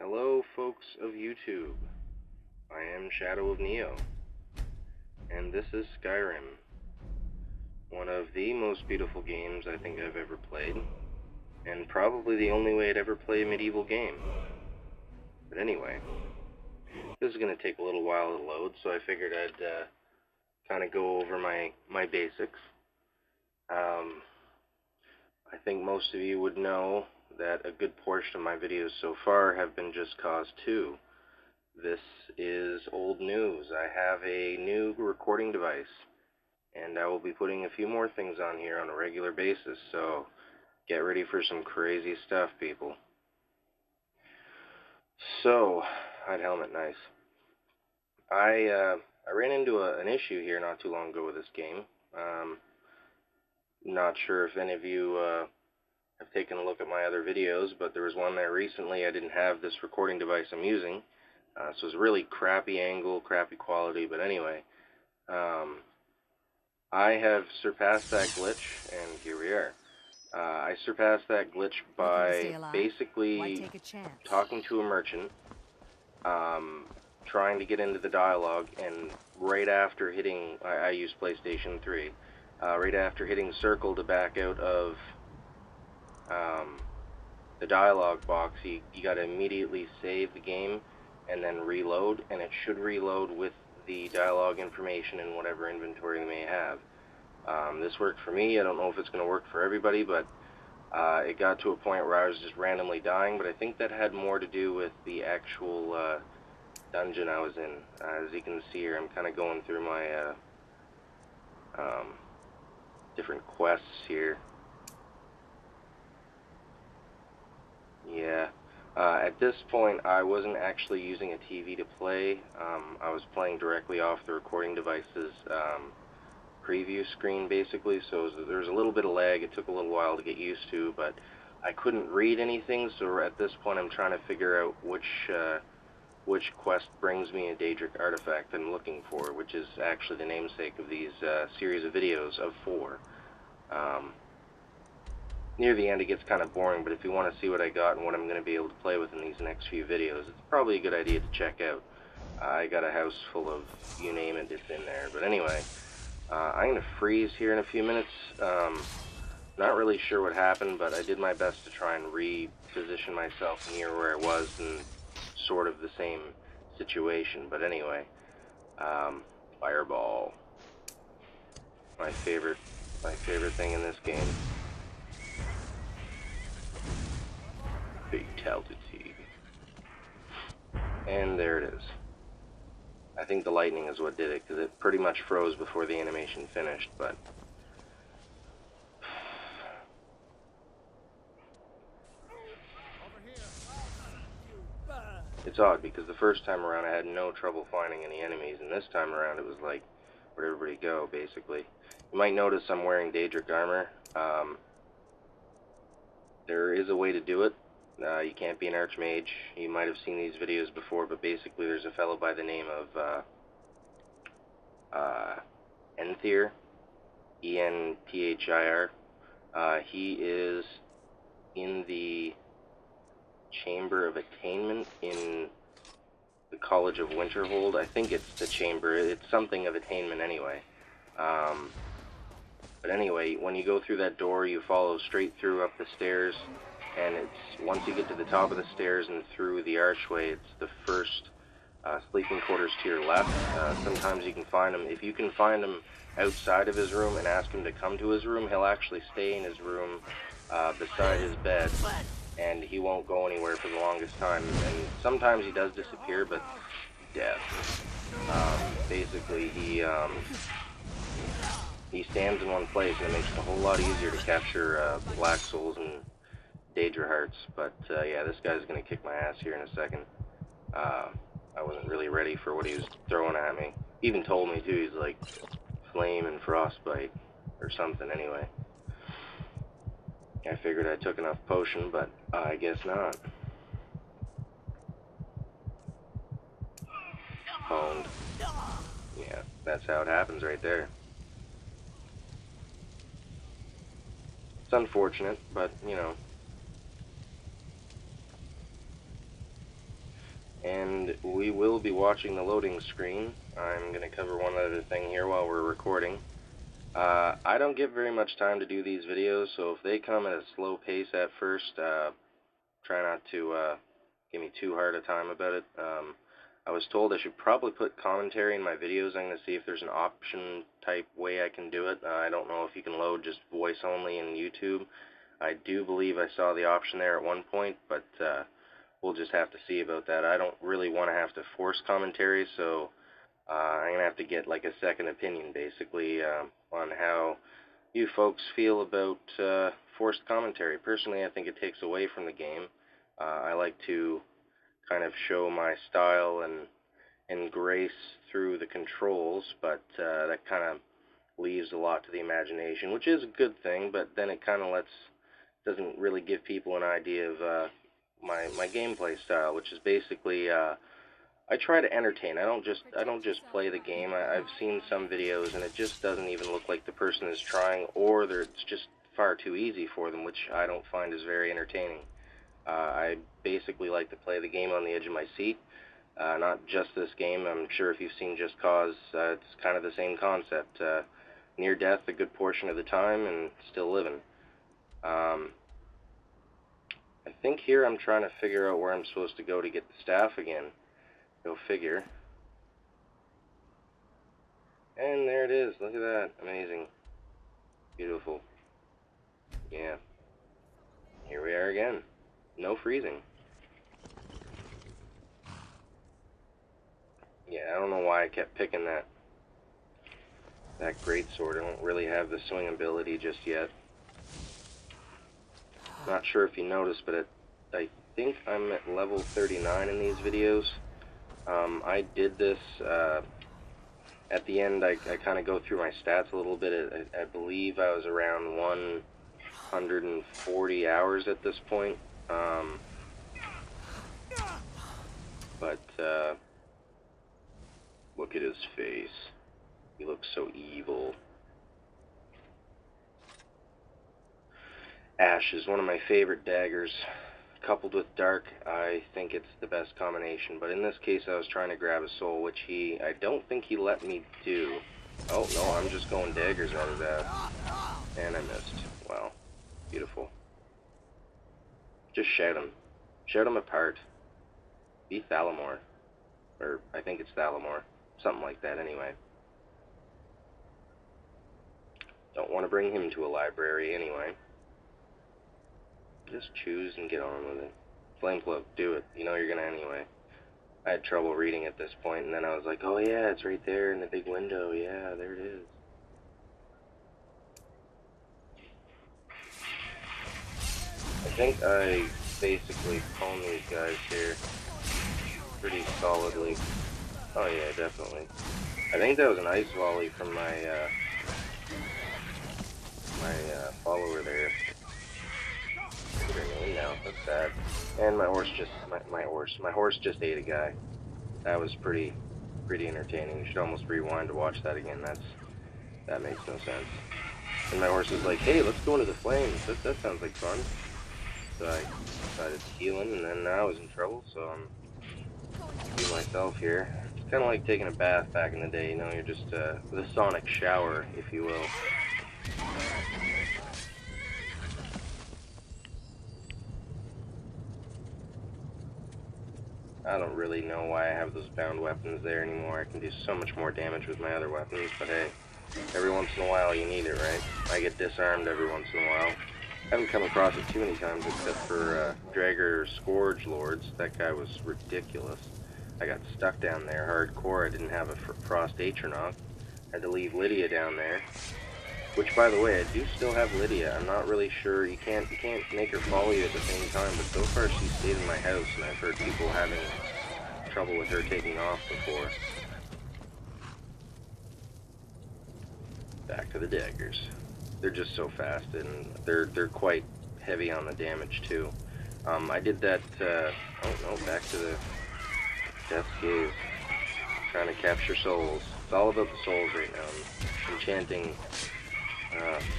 Hello folks of YouTube, I am Shadow of Neo, and this is Skyrim, one of the most beautiful games I think I've ever played, and probably the only way I'd ever play a medieval game. But anyway, this is going to take a little while to load, so I figured I'd kind of go over my basics. I think most of you would know that a good portion of my videos so far have been just Cause 2. This is old news. I have a new recording device, and I will be putting a few more things on here on a regular basis, so get ready for some crazy stuff, people. So, hide helmet, nice. I ran into an issue here not too long ago with this game. Not sure if any of you have taken a look at my other videos, but there was one there recently. I didn't have this recording device I'm using, so it's a really crappy angle, crappy quality, but anyway, I have surpassed that glitch, and here we are. I surpassed that glitch by basically talking to a merchant, trying to get into the dialogue, and right after hitting, I use PlayStation 3, right after hitting circle to back out of the dialogue box, you gotta immediately save the game and then reload, and it should reload with the dialogue information and whatever inventory you may have. This worked for me. I don't know if it's going to work for everybody, but it got to a point where I was just randomly dying, but I think that had more to do with the actual dungeon I was in. As you can see here, I'm kind of going through my different quests here. Yeah. At this point, I wasn't actually using a TV to play. I was playing directly off the recording device's preview screen, basically, so there was a little bit of lag. It took a little while to get used to, but I couldn't read anything, so at this point I'm trying to figure out which quest brings me a Daedric artifact I'm looking for, which is actually the namesake of these series of videos of 4. Near the end it gets kind of boring, but if you want to see what I got and what I'm going to be able to play with in these next few videos, it's probably a good idea to check out. I got a house full of, you name it, it's in there. But anyway, I'm going to freeze here in a few minutes. Not really sure what happened, but I did my best to try and reposition myself near where I was in sort of the same situation. But anyway, fireball. My favorite thing in this game. Fatality. And there it is. I think the lightning is what did it, because it pretty much froze before the animation finished, but it's odd, because the first time around I had no trouble finding any enemies, and this time around it was like, where'd everybody go, basically. You might notice I'm wearing Daedric armor. There is a way to do it. You can't be an archmage. You might have seen these videos before, but basically there's a fellow by the name of Enthir, E-N-T-H-I-R. He is in the Chamber of Attainment in the College of Winterhold. I think it's the Chamber. It's something of attainment anyway. But anyway, when you go through that door, you follow straight through up the stairs, and it's once you get to the top of the stairs and through the archway, it's the first sleeping quarters to your left. Sometimes you can find him. If you can find him outside of his room and ask him to come to his room, he'll actually stay in his room beside his bed, and he won't go anywhere for the longest time. And sometimes he does disappear, but death. Basically, he stands in one place, and it makes it a whole lot easier to capture Black Souls and Daedra Hearts. But yeah, this guy's gonna kick my ass here in a second. I wasn't really ready for what he was throwing at me. He even told me too. He's like flame and frostbite or something. Anyway, I figured I took enough potion, but I guess not. Owned. Yeah, that's how it happens right there. It's unfortunate, but you know. and we will be watching the loading screen. I'm going to cover one other thing here while we're recording. I don't get very much time to do these videos, so if they come at a slow pace at first, try not to give me too hard a time about it. I was told I should probably put commentary in my videos. I'm going to see if there's an option type way I can do it. I don't know if you can load just voice only in YouTube. I do believe I saw the option there at one point, but we'll just have to see about that. I don't really want to have to force commentary, so I'm going to have to get like a second opinion basically on how you folks feel about forced commentary. Personally, I think it takes away from the game. I like to kind of show my style and grace through the controls, but that kind of leaves a lot to the imagination, which is a good thing, but then it kind of doesn't really give people an idea of my gameplay style, which is basically I try to entertain. I don't just play the game. I've seen some videos and it just doesn't even look like the person is trying, or it's just far too easy for them, which I don't find is very entertaining. I basically like to play the game on the edge of my seat. Not just this game. I'm sure if you've seen Just Cause, it's kind of the same concept. Near death a good portion of the time and still living. I think here I'm trying to figure out where I'm supposed to go to get the staff again. Go figure. And there it is. Look at that. Amazing. Beautiful. Yeah. Here we are again. No freezing. Yeah, I don't know why I kept picking that greatsword. I don't really have the swing ability just yet. Not sure if you noticed, but I think I'm at level 39 in these videos. I did this, at the end I kind of go through my stats a little bit. I believe I was around 140 hours at this point. But look at his face. He looks so evil. Ash is one of my favorite daggers. Coupled with Dark, I think it's the best combination. But in this case, I was trying to grab a soul, which I don't think he let me do. Oh, no, I'm just going daggers out of that. And I missed. Wow. Beautiful. Just shout him. Shout him apart. Be Thalamore. Or, I think it's Thalamore. Something like that, anyway. Don't want to bring him to a library, anyway. Just choose and get on with it. Flamecloak, do it. You know you're gonna anyway. I had trouble reading at this point, and then I was like, oh yeah, it's right there in the big window. Yeah, there it is. I think I basically pwned these guys here pretty solidly. Oh yeah, definitely. I think that was an ice volley from my follower there. Now, that's sad. And my horse just ate a guy. That was pretty entertaining. You should almost rewind to watch that again. That makes no sense. And my horse was like, hey, let's go into the flames. That sounds like fun. So I decided to heal him, and then I was in trouble, so I'm doing myself here. It's kind of like taking a bath back in the day, you know, you're just with a sonic shower, if you will. I don't really know why I have those bound weapons there anymore. I can do so much more damage with my other weapons, but hey, every once in a while you need it, right? I get disarmed every once in a while. I haven't come across it too many times except for Drager Scourge Lords. That guy was ridiculous. I got stuck down there hardcore. I didn't have a Frost Atronach. Had to leave Lydia down there. Which, by the way, I do still have Lydia. I'm not really sure. You can't make her follow you at the same time, but so far she's stayed in my house, and I've heard people having trouble with her taking off before. Back to the daggers. They're just so fast, and they're quite heavy on the damage too. I did that. Oh no, back to the Death's Gaze. Trying to capture souls. It's all about the souls right now. I'm enchanting.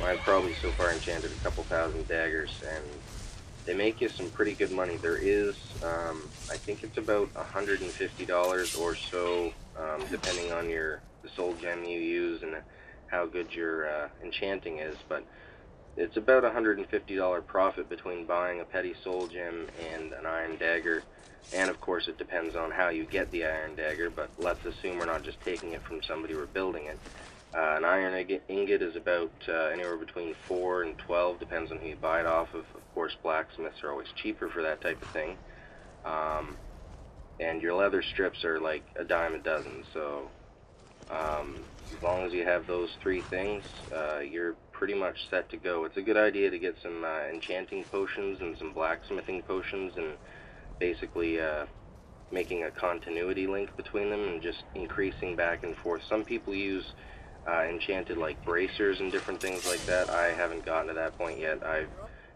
I've probably so far enchanted a couple thousand daggers, and they make you some pretty good money. There is, I think it's about $150 or so, depending on the soul gem you use and how good your enchanting is, but it's about $150 profit between buying a petty soul gem and an iron dagger. And of course it depends on how you get the iron dagger, but let's assume we're not just taking it from somebody, we're building it. An iron ingot is about anywhere between 4 and 12, depends on who you buy it off of. Of course, blacksmiths are always cheaper for that type of thing. And your leather strips are like a dime a dozen, so as long as you have those 3 things, you're pretty much set to go. It's a good idea to get some enchanting potions and some blacksmithing potions, and basically making a continuity link between them and just increasing back and forth. Some people use enchanted like bracers and different things like that. I haven't gotten to that point yet. I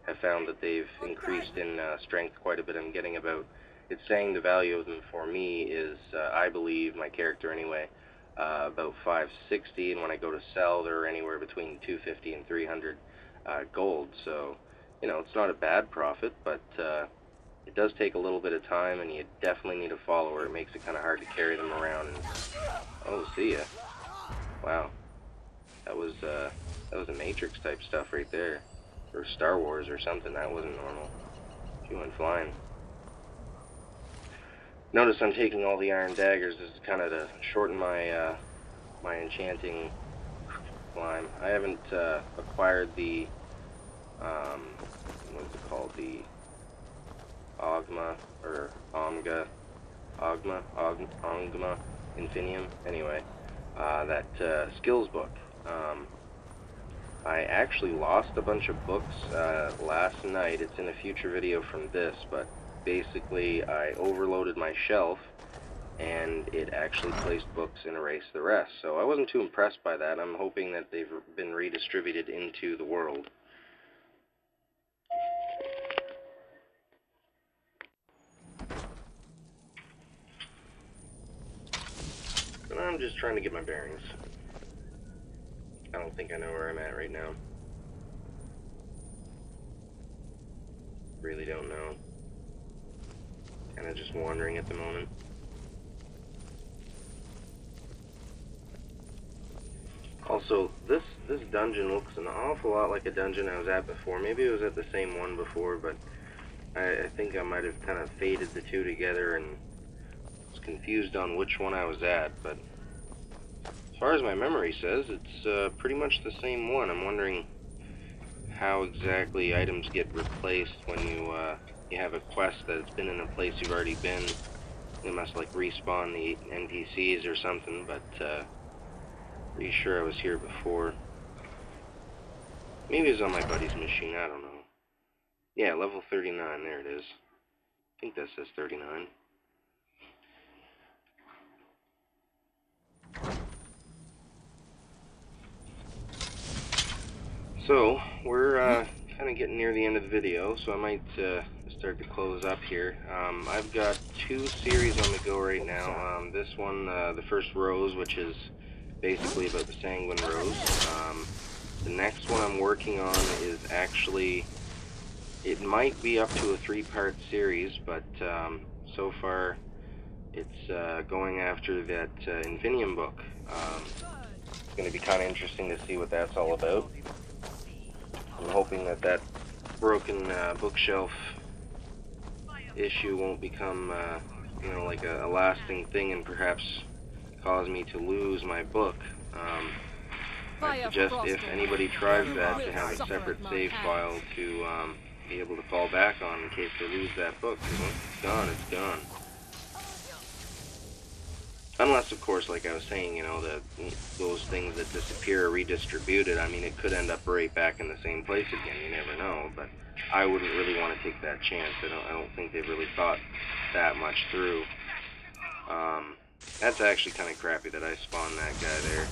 have found that they've increased in strength quite a bit. I'm getting about, it's saying the value of them for me is, I believe, my character anyway, about 560, and when I go to sell, they're anywhere between 250 and 300 gold. So, you know, it's not a bad profit, but it does take a little bit of time, and you definitely need a follower. It makes it kind of hard to carry them around. And, oh, see ya. Wow, that was a Matrix type stuff right there, or Star Wars or something. That wasn't normal. She went flying. Notice I'm taking all the iron daggers. This is kind of to shorten my my enchanting climb. I haven't acquired the what is it called? The Ogma or Omga, Ongma Infinium. Anyway, that skills book. I actually lost a bunch of books last night. It's in a future video from this, but basically I overloaded my shelf and it actually placed books and erased the rest. So I wasn't too impressed by that. I'm hoping that they've been redistributed into the world. And I'm just trying to get my bearings. I don't think I know where I'm at right now. Really don't know. Kind of just wandering at the moment. Also, this dungeon looks an awful lot like a dungeon I was at before. Maybe it was at the same one before, but I think I might have kind of faded the two together and was confused on which one I was at. But as far as my memory says, it's pretty much the same one. I'm wondering how exactly items get replaced when you have a quest that's been in a place you've already been. They must like respawn the NPCs or something, but pretty sure I was here before. Maybe it was on my buddy's machine, I don't know. Yeah, level 39, there it is. I think that says 39. So, we're kind of getting near the end of the video, so I might start to close up here. I've got 2 series on the go right now. This one, the first Rose, which is basically about the Sanguine Rose. The next one I'm working on is actually, it might be up to a 3-part series, but so far it's going after that Infinium book. It's going to be kind of interesting to see what that's all about. I'm hoping that that broken bookshelf issue won't become, you know, like a lasting thing and perhaps cause me to lose my book. I suggest if anybody tries that to have a separate save file to be able to fall back on in case they lose that book, because once it's gone, it's gone. Unless, of course, like I was saying, you know, that those things that disappear are redistributed. I mean, it could end up right back in the same place again. You never know. But I wouldn't really want to take that chance. I don't think they've really thought that much through. That's actually kind of crappy that I spawned that guy there.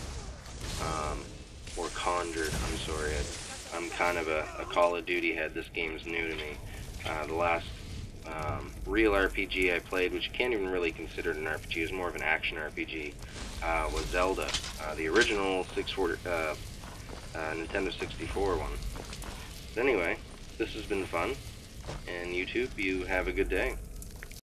Or conjured. I'm sorry. I'm kind of a Call of Duty head. This game's new to me. The last real RPG I played, which you can't even really consider an RPG, it was more of an action RPG, was Zelda, the original Nintendo 64 one. But anyway, this has been fun. And YouTube, you have a good day.